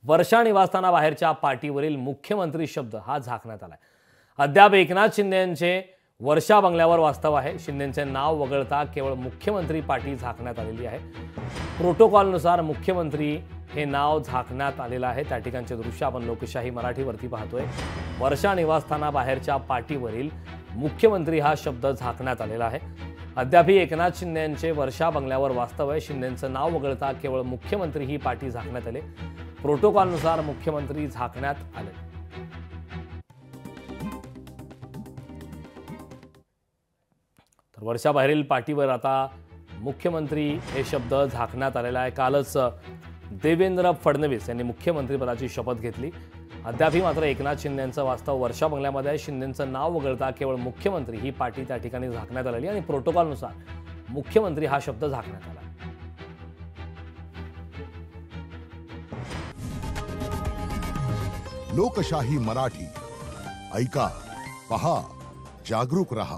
वर्षा निवासस्थानाबाहेरच्या पाटीवरील मुख्यमंत्री शब्द हा झाकण्यात आलाय। अद्याप एकनाथ शिंदे यांचे वर्षा बंगल्यावर वास्तव आहे। शिंदेंचे नाव वगळता केवळ मुख्यमंत्री पाटी झाकण्यात आलेली आहे। प्रोटोकॉलनुसार मुख्यमंत्री हे नाव झाकण्यात आलेलं आहे। त्या ठिकाणचे दृश्य आपण लोकशाही मराठीवरती पाहतोय। वर्षा निवासस्थानाबाहेरच्या पाटीवरील मुख्यमंत्री हा शब्द झाकण्यात आलेला आहे। अद्यापही एकनाथ शिंदे यांचे वर्षा बंगल्यावर वास्तव आहे। शिंदेंचं नाव वगळता केवळ मुख्यमंत्री ही पाटी झाकण्यात आले। प्रोटोकॉलनुसार मुख्यमंत्री झाकण्यात आले। तर वर्षाबाहेरील पाटीवर आता मुख्यमंत्री हे शब्द झाकण्यात आलेला आहे। कालच देवेंद्र फडणवीस यांनी मुख्यमंत्रीपदाची शपथ घेतली। अद्यापही मात्र एकनाथ शिंदे यांचं वास्तव वर्षा बंगल्यामध्ये आहे। शिंदेंचं नाव वगळता केवळ मुख्यमंत्री ही पाटी त्या ठिकाणी झाकण्यात आलेली आणि प्रोटोकॉलनुसार मुख्यमंत्री हा शब्द झाकण्यात आला। लोकशाही मराठी ऐका, पहा, जागरूक रहा।